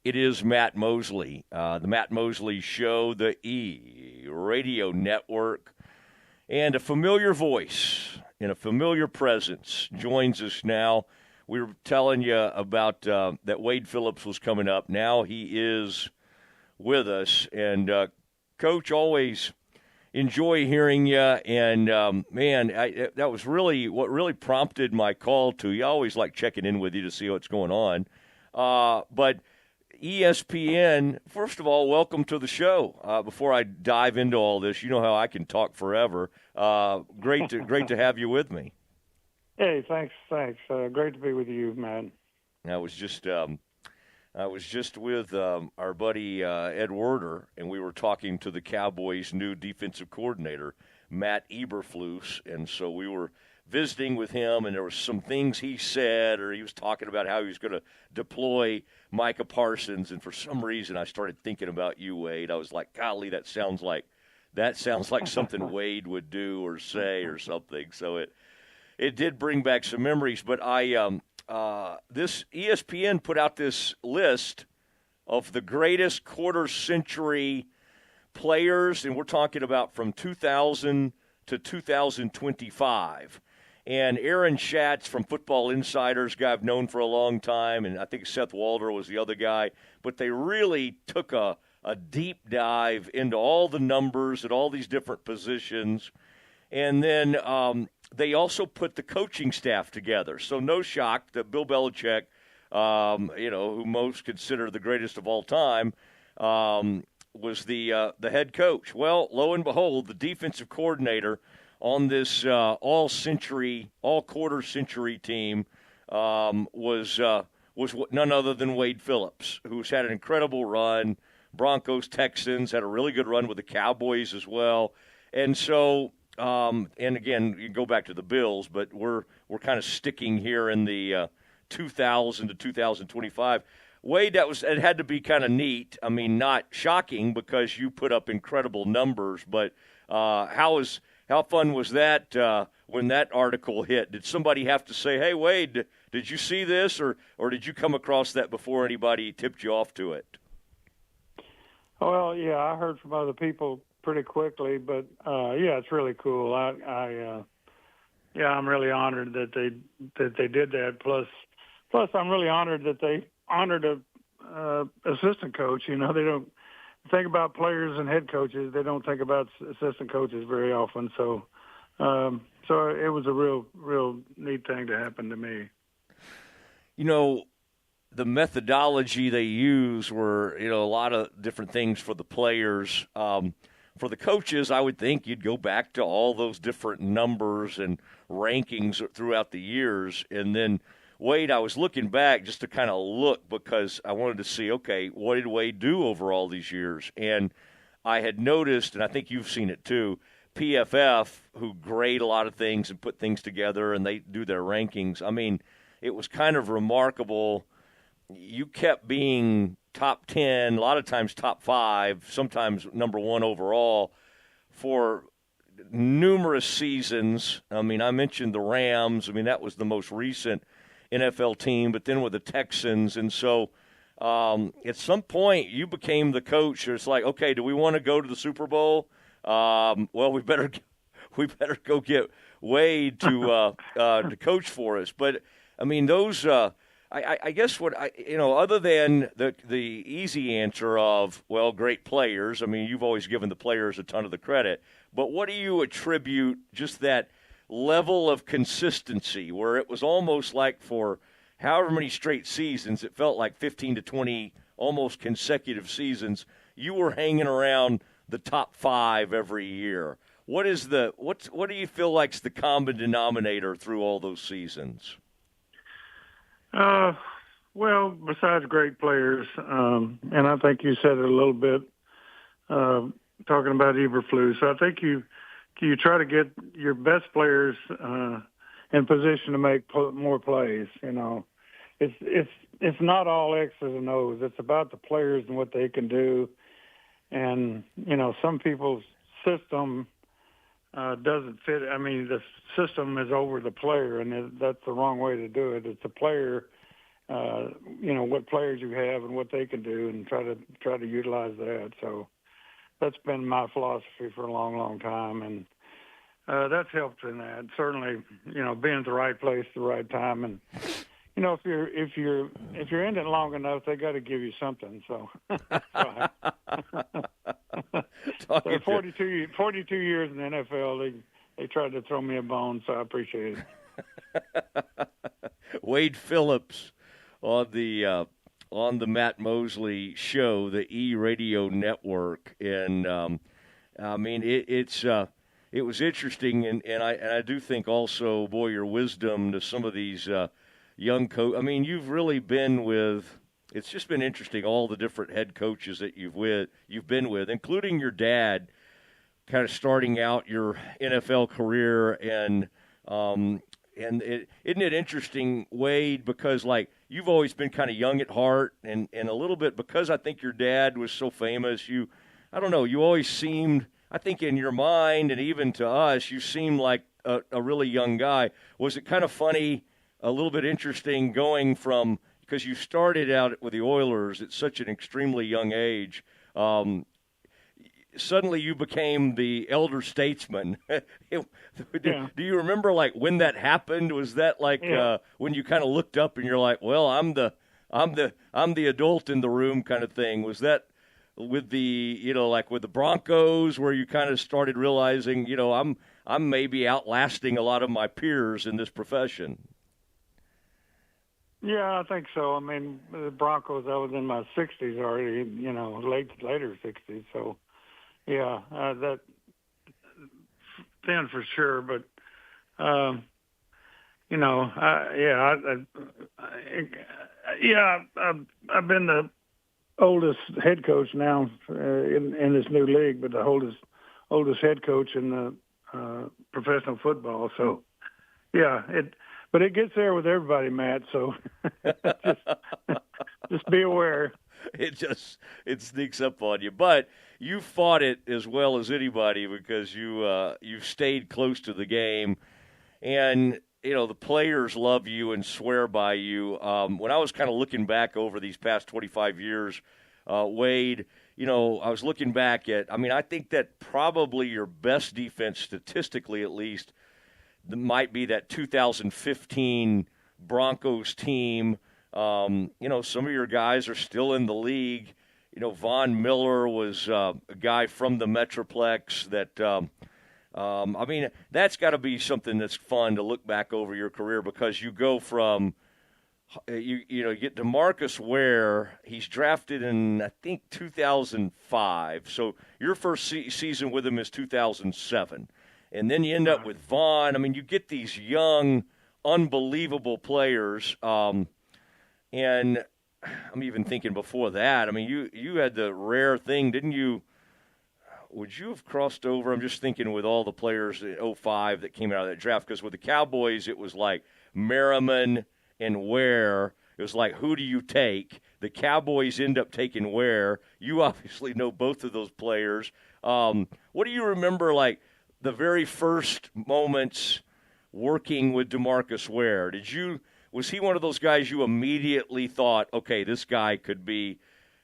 It is Mat Mosley, the Mat Mosley Show, the E Radio Network, and a familiar voice and a familiar presence joins us now. We were telling you about that Wade Phillips was coming up. Now he is with us, and Coach, always enjoy hearing you. And that was really what really prompted my call to you. I always like checking in with you to see what's going on, but ESPN, first of all, welcome to the show. Before I dive into all this, you know how I can talk forever. Great to have you with me. Hey, thanks. Great to be with you, man. I was just with our buddy Ed Werder, and we were talking to the Cowboys' new defensive coordinator, Matt Eberflus, and so we were visiting with him, and there were some things he said, or he was talking about how he was going to deploy Micah Parsons, and for some reason I started thinking about you, Wade. I was like, golly, that sounds like something Wade would do or say or something. So it did bring back some memories. But this ESPN put out this list of the greatest quarter-century players, and we're talking about from 2000 to 2025. And Aaron Schatz from Football Insider's guy I've known for a long time, and I think Seth Walder was the other guy. But they really took a deep dive into all the numbers at all these different positions. And then they also put the coaching staff together. So no shock that Bill Belichick, who most consider the greatest of all time, was the head coach. Well, lo and behold, the defensive coordinator on this all-quarter-century team was none other than Wade Phillips, who's had an incredible run. Broncos, Texans, had a really good run with the Cowboys as well. And so, and again, you go back to the Bills, but we're kind of sticking here in the 2000 to 2025. Wade, it had to be kind of neat. I mean, not shocking because you put up incredible numbers, but how fun was that when that article hit? Did somebody have to say, hey, Wade, did you see this, or did you come across that before anybody tipped you off to it? Well, yeah, I heard from other people pretty quickly, but yeah, it's really cool. I'm really honored that they did that. Plus, I'm really honored that they honored a assistant coach. You know, they don't think about players and head coaches. They don't think about assistant coaches very often. So it was a real neat thing to happen to me. You know, the methodology they use were, a lot of different things for the players. For the coaches, I would think you'd go back to all those different numbers and rankings throughout the years. And then, Wade, I was looking back just to kind of look because I wanted to see, okay, what did Wade do over all these years? And I had noticed, and I think you've seen it too, PFF, who grade a lot of things and put things together, and they do their rankings. I mean, it was kind of remarkable. You kept being top 10, a lot of times top 5, sometimes number 1 overall for numerous seasons. I mean, I mentioned the Rams. I mean, that was the most recent NFL team, but then with the Texans. And so at some point you became the coach. It's like, okay, do we want to go to the Super Bowl? Well, we better go get Wade to coach for us. But I mean, those I guess other than the easy answer of, well, great players. I mean, you've always given the players a ton of the credit, but what do you attribute just that level of consistency where it was almost like for however many straight seasons, it felt like 15 to 20 almost consecutive seasons, you were hanging around the top 5 every year. What do you feel like's the common denominator through all those seasons? Well, besides great players, and I think you said it a little bit, talking about Eberflus. So I think you try to get your best players in position to make more plays. You know, it's not all X's and O's. It's about the players and what they can do. And some people's system doesn't fit. I mean, the system is over the player, and that's the wrong way to do it. It's the player what players you have and what they can do, and try to utilize that. So that's been my philosophy for a long, long time, and that's helped in that. Certainly, being at the right place at the right time, and if you're in it long enough, they got to give you something. So, so 42 years in the NFL, they tried to throw me a bone, so I appreciate it. Wade Phillips on the Mat Mosley show, the E Radio Network, and I mean it was interesting, and I do think also, boy, your wisdom to some of these young coach. I mean, you've really been with. It's just been interesting, all the different head coaches that you've been with, including your dad, kind of starting out your NFL career, and isn't it interesting, Wade, because like you've always been kind of young at heart, and a little bit because I think your dad was so famous. I don't know, you always seemed, I think in your mind and even to us, you seemed like a really young guy. Was it kind of funny, a little bit interesting going from, because you started out with the Oilers at such an extremely young age, suddenly you became the elder statesman. Do you remember like when that happened? Was that like when you kind of looked up and you're like, well, I'm the adult in the room kind of thing? Was that with the like with the Broncos where you kind of started realizing I'm maybe outlasting a lot of my peers in this profession? Yeah, I think so. I mean, the Broncos, I was in my 60s already, later 60s. So, yeah, that then for sure. But, I've been the oldest head coach now in this new league, but the oldest head coach in the professional football. So, yeah, but it gets there with everybody, Matt. So just be aware. It sneaks up on you, but you fought it as well as anybody because you've stayed close to the game, and the players love you and swear by you. When I was kind of looking back over these past 25 years, Wade, I was looking back at. I mean, I think that probably your best defense, statistically at least, might be that 2015 Broncos team. Some of your guys are still in the league. Von Miller was a guy from the Metroplex that, I mean, that's got to be something that's fun to look back over your career because you go from, you get DeMarcus Ware. He's drafted in, I think, 2005. So your first season with him is 2007. And then you end up with Vaughn. I mean, you get these young, unbelievable players. And I'm even thinking before that, I mean, you had the rare thing, didn't you? Would you have crossed over? I'm just thinking with all the players in 05 that came out of that draft, because with the Cowboys, it was like Merriman and Ware. It was like, who do you take? The Cowboys end up taking Ware. You obviously know both of those players. What do you remember, like, the very first moments working with DeMarcus Ware? Was he one of those guys you immediately thought, okay, this guy could be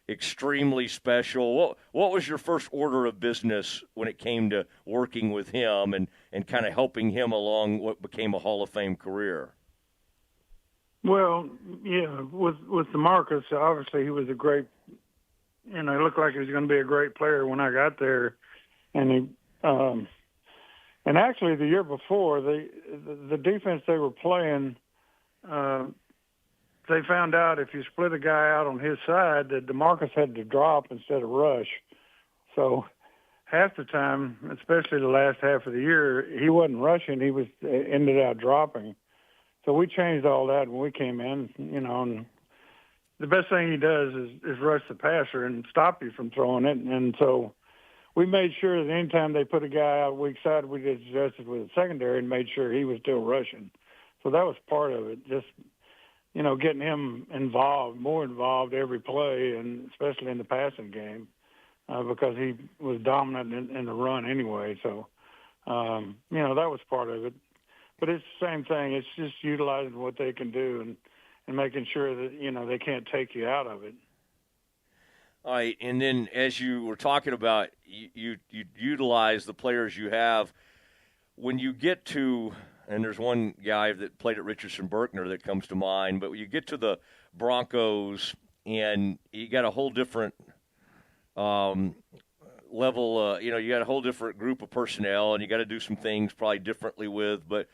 extremely special? What was your first order of business when it came to working with him and kind of helping him along what became a Hall of Fame career? Well, yeah, with DeMarcus, obviously he was a great, it looked like he was going to be a great player when I got there. And and actually the year before, the defense they were playing, they found out if you split a guy out on his side that DeMarcus had to drop instead of rush. So half the time, especially the last half of the year, he wasn't rushing. He ended up dropping. So we changed all that when we came in, and the best thing he does is rush the passer and stop you from throwing it. And so we made sure that anytime they put a guy out weak side, we just adjusted with the secondary and made sure he was still rushing. So that was part of it, just, getting him more involved every play, and especially in the passing game, because he was dominant in the run anyway. So, that was part of it. But it's the same thing. It's just utilizing what they can do. and making sure that they can't take you out of it. All right, and then as you were talking about, you utilize the players you have. When you get to, and there's one guy that played at Richardson-Berkner that comes to mind, but when you get to the Broncos and you got a whole different level, you got a whole different group of personnel, and you got to do some things probably differently with. But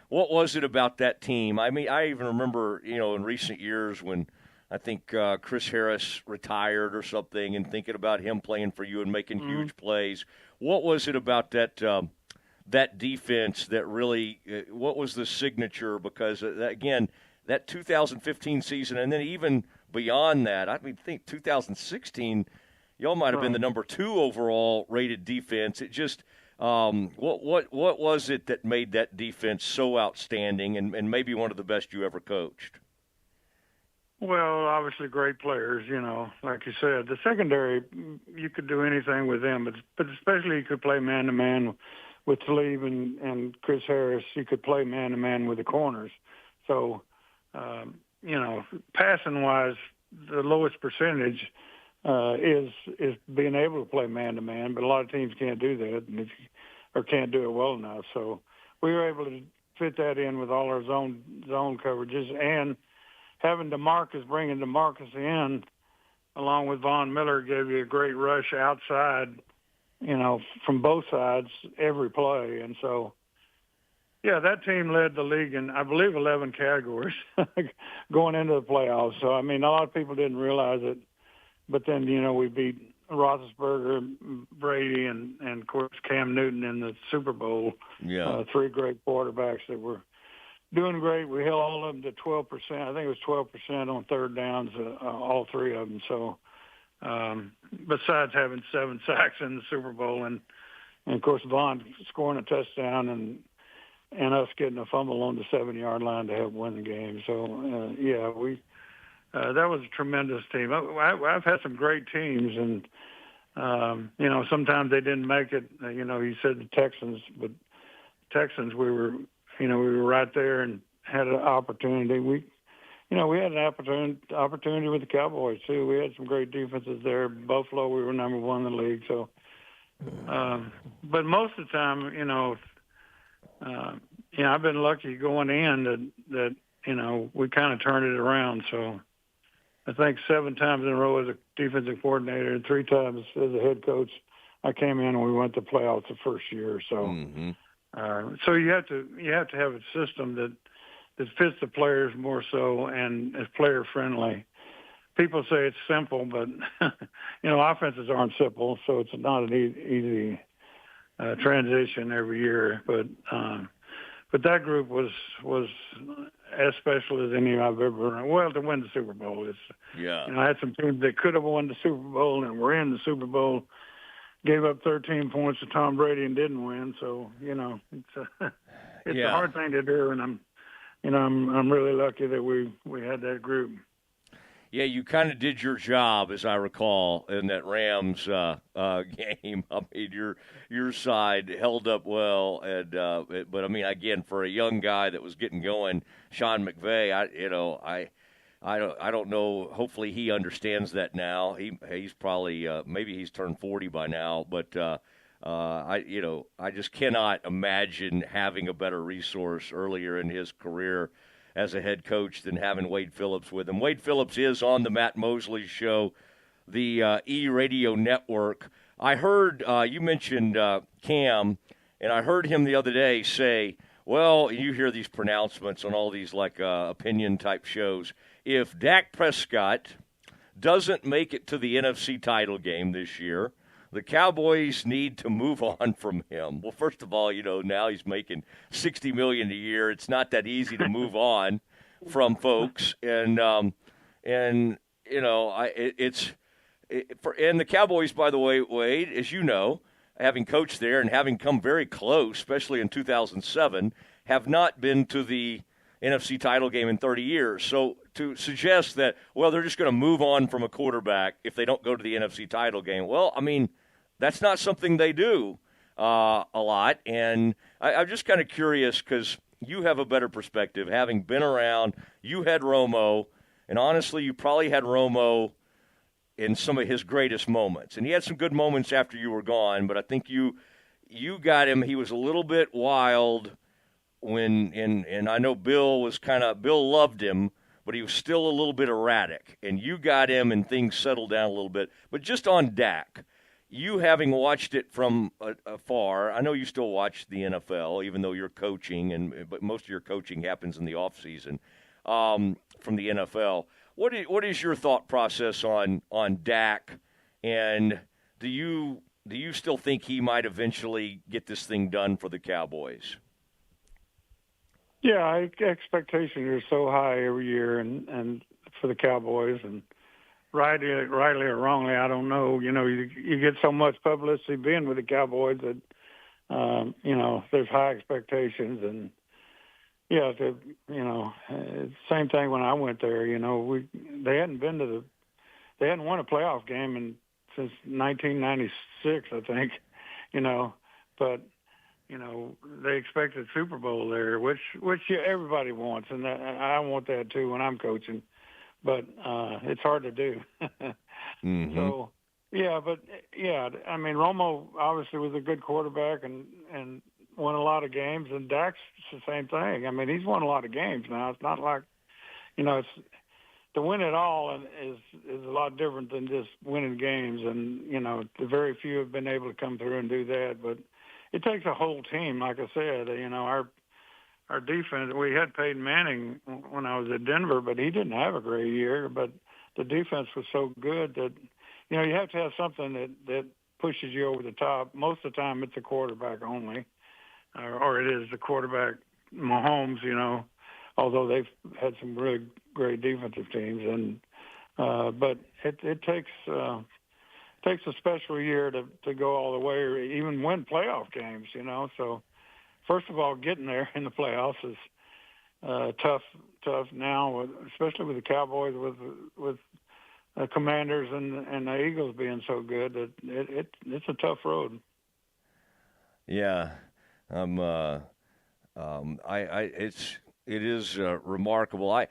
what was it about that team? I mean, I even remember, in recent years when I think Chris Harris retired or something, and thinking about him playing for you and making huge plays. What was it about that defense that really? What was the signature? Because again, that 2015 season, and then even beyond that, I think 2016. Y'all might have been the number 2 overall rated defense. It just what was it that made that defense so outstanding and maybe one of the best you ever coached? Well, obviously great players, like you said. The secondary, you could do anything with them, but especially you could play man-to-man with Talib and Chris Harris. You could play man-to-man with the corners. So, passing-wise, the lowest percentage is being able to play man-to-man, but a lot of teams can't do that or can't do it well enough. So we were able to fit that in with all our zone coverages, and having bringing DeMarcus in along with Von Miller gave you a great rush outside, from both sides every play. And so, yeah, that team led the league in, I believe, 11 categories going into the playoffs. So, I mean, a lot of people didn't realize it. But then, we beat Roethlisberger, Brady, and of course, Cam Newton in the Super Bowl. Yeah. 3 great quarterbacks that were doing great. We held all of them to 12%. I think it was 12% on third downs, all 3 of them. So, besides having 7 sacks in the Super Bowl and of course, Vaughn scoring a touchdown and us getting a fumble on the 7-yard line to help win the game. So, that was a tremendous team. I've had some great teams, and sometimes they didn't make it. You said the Texans, but Texans, we were right there and had an opportunity. We had an opportunity with the Cowboys too. We had some great defenses there. Buffalo, we were number 1 in the league. So, but most of the time, I've been lucky going in that we kind of turned it around. So. I think 7 times in a row as a defensive coordinator and 3 times as a head coach, I came in and we went to playoffs the first year. So, so you have to have a system that fits the players more so and is player friendly. People say it's simple, but offenses aren't simple, so it's not an easy transition every year. But that group was as special as any I've ever run. Well, to win the Super Bowl. I had some teams that could have won the Super Bowl and were in the Super Bowl, gave up 13 points to Tom Brady and didn't win. So, it's a hard thing to do, and I'm really lucky that we had that group. Yeah, you kind of did your job, as I recall, in that Rams game. I mean, your side held up well, and but I mean, again, for a young guy that was getting going, Sean McVay, I don't know. Hopefully, he understands that now. He's probably maybe he's turned 40 by now, but I just cannot imagine having a better resource earlier in his career as a head coach than having Wade Phillips with him. Wade Phillips is on the Mat Mosley Show, the E-Radio Network. I heard you mentioned Cam, and I heard him the other day say, well, you hear these pronouncements on all these opinion-type shows. If Dak Prescott doesn't make it to the NFC title game this year, the Cowboys need to move on from him. Well, first of all, now he's making $60 million a year. It's not that easy to move on from folks, and the Cowboys, by the way, Wade, as you know, having coached there and having come very close, especially in 2007, have not been to the NFC title game in 30 years. So to suggest that, well, they're just going to move on from a quarterback if they don't go to the NFC title game, well, I mean, that's not something they do a lot. And I'm just kind of curious because, you have a better perspective, having been around. You had Romo, and honestly, you probably had Romo in some of his greatest moments. And he had some good moments after you were gone, but I think you got him. He was a little bit wild when, and I know Bill loved him, but he was still a little bit erratic. And you got him, and things settled down a little bit. But just on Dak, you having watched it from afar, I know you still watch the NFL, even though you're coaching, but most of your coaching happens in the off season from the NFL. What is your thought process on Dak, and do you still think he might eventually get this thing done for the Cowboys? Yeah, expectations are so high every year, and for the Cowboys, and rightly or wrongly, I don't know. You get so much publicity being with the Cowboys that there's high expectations, and yeah, it's the same thing when I went there. They hadn't won a playoff game since 1996, I think. But they expected Super Bowl there, which everybody wants, and I want that too when I'm coaching. But it's hard to do. Mm-hmm. So, I mean, Romo obviously was a good quarterback and won a lot of games, and Dak's the same thing. I mean, he's won a lot of games now. It's not like, it's to win it all is a lot different than just winning games, and the very few have been able to come through and do that. But it takes a whole team, like I said. Our defense, we had Peyton Manning when I was at Denver, but he didn't have a great year. But the defense was so good that, you have to have something that pushes you over the top. Most of the time it's a quarterback only, or it is the quarterback, Mahomes, although they've had some really great defensive teams. But it takes a special year to go all the way or even win playoff games, So first of all, getting there in the playoffs is tough now, especially with the Cowboys, with Commanders and the Eagles being so good. That it's a tough road. Yeah, it is remarkable. I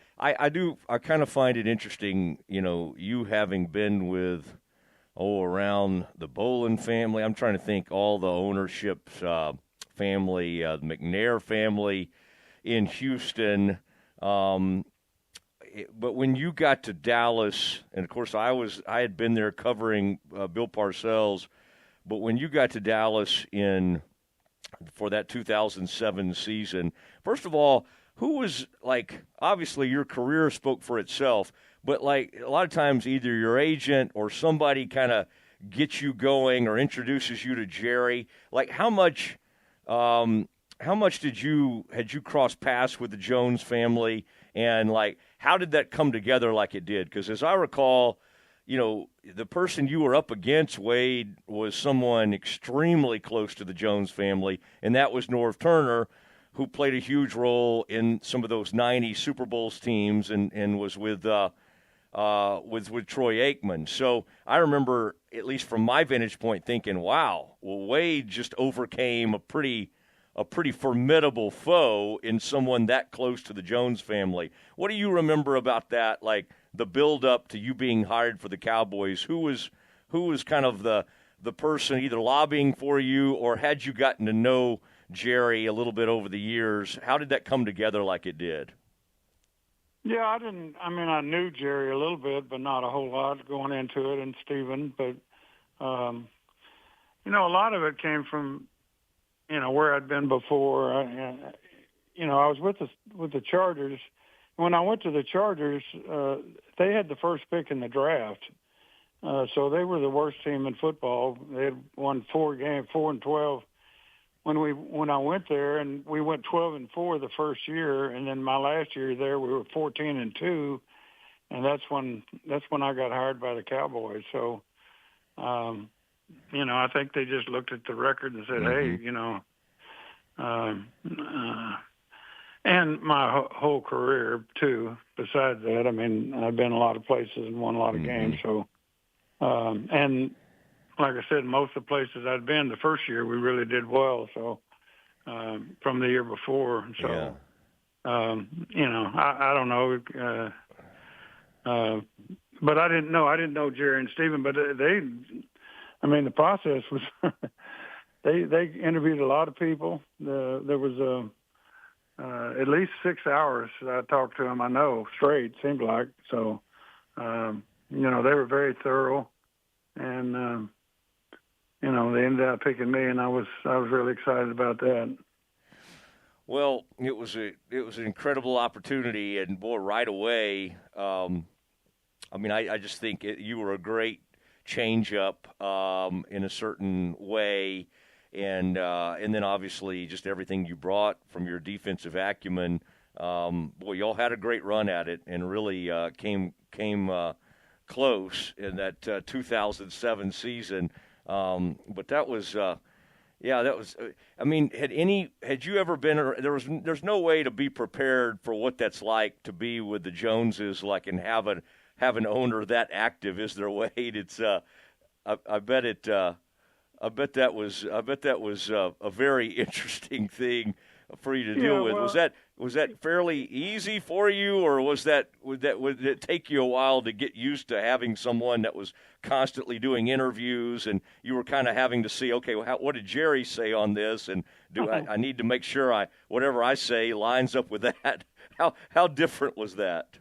kind of find it interesting, you having been with around the Bolin family. I'm trying to think all the ownership family, the McNair family in Houston. But when you got to Dallas, and of course I had been there covering Bill Parcells, but when you got to Dallas for that 2007 season, first of all, who was obviously your career spoke for itself, but a lot of times either your agent or somebody kind of gets you going or introduces you to Jerry. How much had you crossed paths with the Jones family, and how did that come together like it did? Because as I recall, the person you were up against, Wade, was someone extremely close to the Jones family, and that was Norv Turner, who played a huge role in some of those 90 Super Bowls teams and was with Troy Aikman. So I remember, at least from my vantage point, thinking, wow, well, Wade just overcame a pretty formidable foe in someone that close to the Jones family. What do you remember about that, the build-up to you being hired for the Cowboys? Who was kind of the person either lobbying for you, or had you gotten to know Jerry a little bit over the years? How did that come together like it did? Yeah, I knew Jerry a little bit, but not a whole lot going into it, and Stephen. But, a lot of it came from, where I'd been before. I was with the Chargers. When I went to the Chargers, they had the first pick in the draft. So they were the worst team in football. They had won 4-12 when I went there, and we went 12-4 the first year, and then my last year there we were 14-2, and that's when I got hired by the Cowboys. So, I think they just looked at the record and said, Mm-hmm. hey, and my whole career too. Besides that, I've been a lot of places and won a lot of Mm-hmm. games. So, and like I said, most of the places I'd been the first year, we really did well. So, from the year before. So, I don't know. But I didn't know Jerry and Stephen, but the process was, they interviewed a lot of people. There was at least 6 hours I talked to them, I know, straight, seemed like. So, they were very thorough, and, they ended up picking me, and I was really excited about that. Well, it was an incredible opportunity, and boy, right away, I just think you were a great change-up in a certain way, and then obviously just everything you brought from your defensive acumen. Boy, y'all had a great run at it, and really came close in that 2007 season. But that was. That was. Had you ever been? There's no way to be prepared for what that's like to be with the Joneses, like, and have an owner that active. Is there, Wade? It's. I bet that was a very interesting thing for you to deal with. Well, Was that fairly easy for you, or would it take you a while to get used to having someone that was constantly doing interviews, and you were kind of having to see, okay, what did Jerry say on this, and I need to make sure whatever I say lines up with that? How different was that?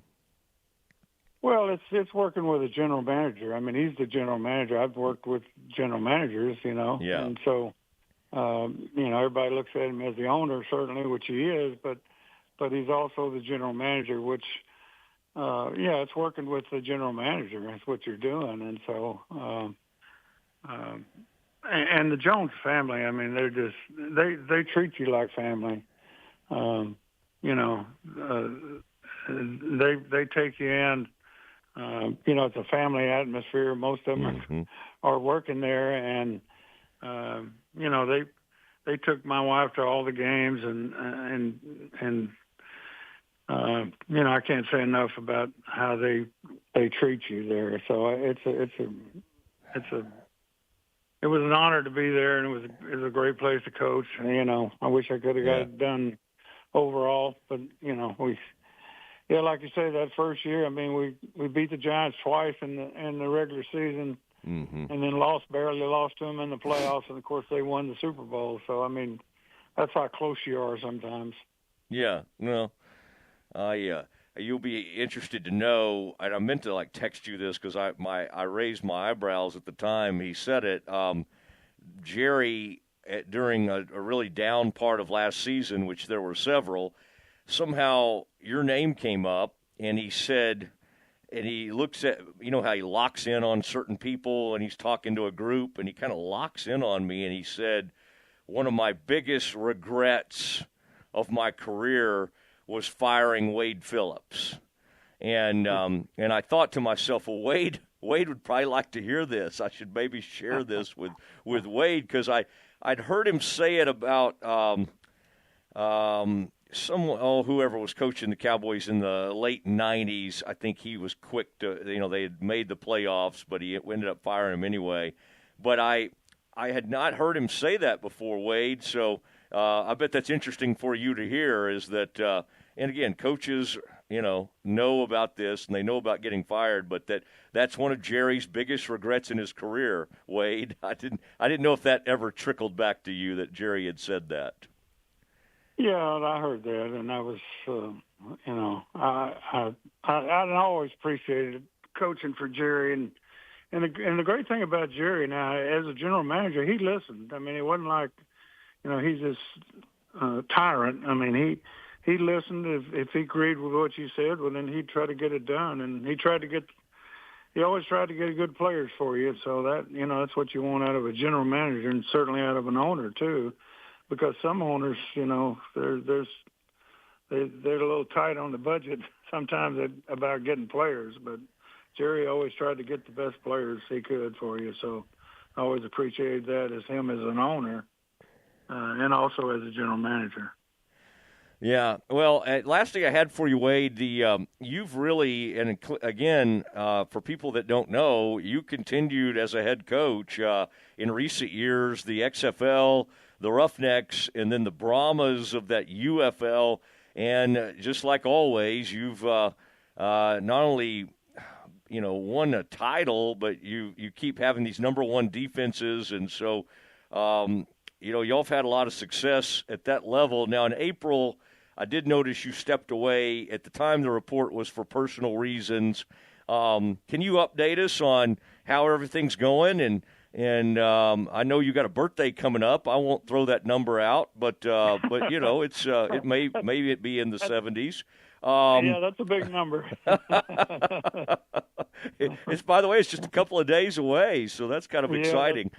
Well, it's working with a general manager. He's the general manager. I've worked with general managers, Yeah. and so everybody looks at him as the owner, certainly, which he is, but he's also the general manager, which, it's working with the general manager. That's what you're doing. And so, and the Jones family, they're just, they treat you like family. They take you in, it's a family atmosphere. Most of them are working there, and, they took my wife to all the games, and I can't say enough about how they treat you there. So it was an honor to be there, and it was a great place to coach. I wish I could have got it done overall, but like you say, that first year, we beat the Giants twice in the regular season. And then barely lost to them in the playoffs, and of course they won the Super Bowl. So that's how close you are sometimes. Yeah, well, you'll be interested to know. And I meant to text you this because I raised my eyebrows at the time he said it. Jerry, during a really down part of last season, which there were several, somehow your name came up, and he said. And he looks at, how he locks in on certain people, and he's talking to a group, and he kind of locks in on me, and he said, one of my biggest regrets of my career was firing Wade Phillips. And I thought to myself, well, Wade would probably like to hear this. I should maybe share this with Wade, because I'd heard him say it about whoever was coaching the Cowboys in the late 90s, I think he was quick to, they had made the playoffs, but he ended up firing him anyway. But I had not heard him say that before, Wade, so I bet that's interesting for you to hear, is that, and again, coaches, know about this, and they know about getting fired, but that's one of Jerry's biggest regrets in his career, Wade. I didn't know if that ever trickled back to you, that Jerry had said that. Yeah, I heard that, and I was, I always appreciated coaching for Jerry, and the great thing about Jerry now, as a general manager, he listened. It wasn't like, he's this tyrant. He listened. If he agreed with what you said, well, then he'd try to get it done, and he always tried to get good players for you. So that, that's what you want out of a general manager, and certainly out of an owner too. Because some owners, they're a little tight on the budget sometimes about getting players. But Jerry always tried to get the best players he could for you. So I always appreciated that as him as an owner and also as a general manager. Yeah. Well, last thing I had for you, Wade, you've really, and again, for people that don't know, you continued as a head coach in recent years, the XFL, the Roughnecks, and then the Brahmas of that UFL. And just like always, you've not only won a title, but you keep having these number one defenses, and so y'all have had a lot of success at that level. Now in April, I did notice you stepped away. At the time, the report was for personal reasons. Can you update us on how everything's going? And I know you got a birthday coming up. I won't throw that number out, but it's it maybe it be in the 70s. Yeah, that's a big number. It's, by the way, it's just a couple of days away, so that's kind of exciting.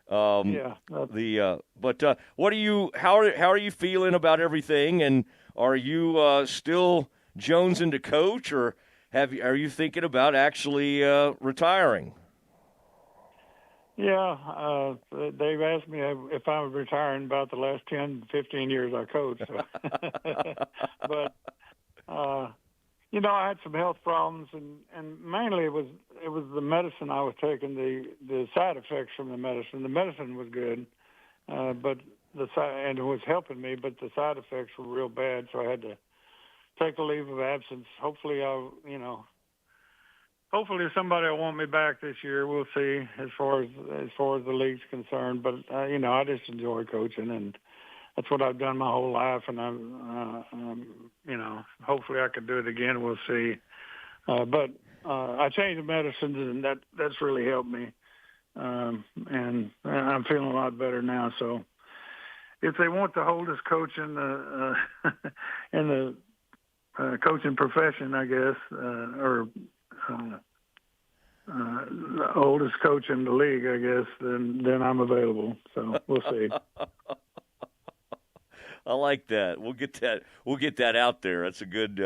But what are you? How are you feeling about everything? And are you still jonesing to coach, or are you thinking about actually retiring? Yeah, they've asked me if I'm retiring about the last 10, 15 years I coached. So. But I had some health problems, and mainly it was the medicine I was taking, the side effects from the medicine. The medicine was good, but and it was helping me, but the side effects were real bad, so I had to take a leave of absence. Hopefully somebody will want me back this year. We'll see as far as the league's concerned. But I just enjoy coaching, and that's what I've done my whole life. And hopefully I can do it again. We'll see. But I changed the medicines, and that's really helped me. And I'm feeling a lot better now. So if they want to hold us coach in the in the coaching profession, I guess, or the oldest coach in the league, I guess, then I'm available. So we'll see. I like that. We'll get that out there. That's a good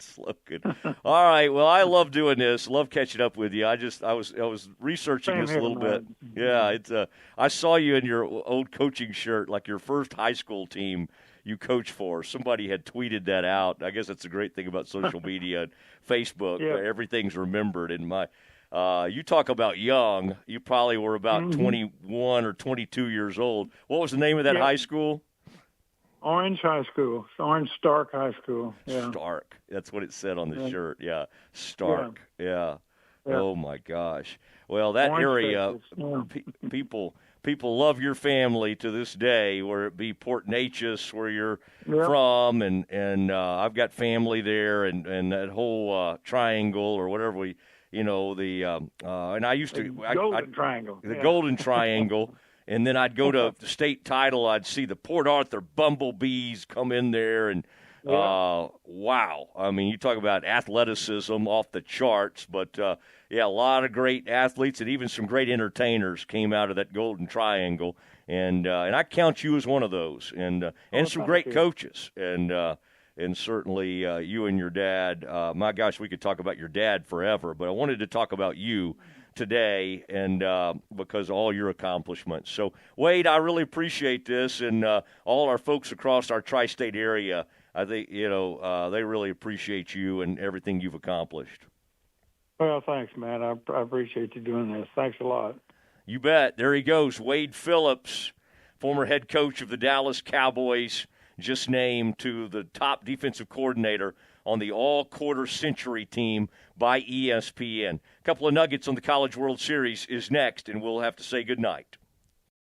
slogan. All right. Well, I love doing this. Love catching up with you. I was researching this a little bit. Yeah, it's I saw you in your old coaching shirt, like your first high school team you coach for. Somebody had tweeted that out. I guess that's a great thing about social media and Facebook. Yeah. Everything's remembered. In my, you talk about young. You probably were about 21 or 22 years old. What was the name of that high school? Orange High School. Orange Stark High School. Yeah. Stark. That's what it said on the shirt. Yeah. Stark. Yeah. Oh my gosh. Well, that area, people love your family to this day, where it be Port Neches, where you're from, and I've got family there, and that whole triangle or whatever and I used to Golden Triangle, the Golden Triangle, and then I'd go to the state title. I'd see the Port Arthur Bumblebees come in there, and wow, I mean, you talk about athleticism off the charts, but a lot of great athletes and even some great entertainers came out of that Golden Triangle, and I count you as one of those, and some great coaches, and certainly you and your dad. My gosh, we could talk about your dad forever, but I wanted to talk about you today, and because of all your accomplishments. So, Wade, I really appreciate this, and all our folks across our tri-state area, I think, they really appreciate you and everything you've accomplished. Well, thanks, man. I appreciate you doing this. Thanks a lot. You bet. There he goes, Wade Phillips, former head coach of the Dallas Cowboys, just named to the top defensive coordinator on the All-Quarter Century team by ESPN. A couple of nuggets on the College World Series is next, and we'll have to say goodnight.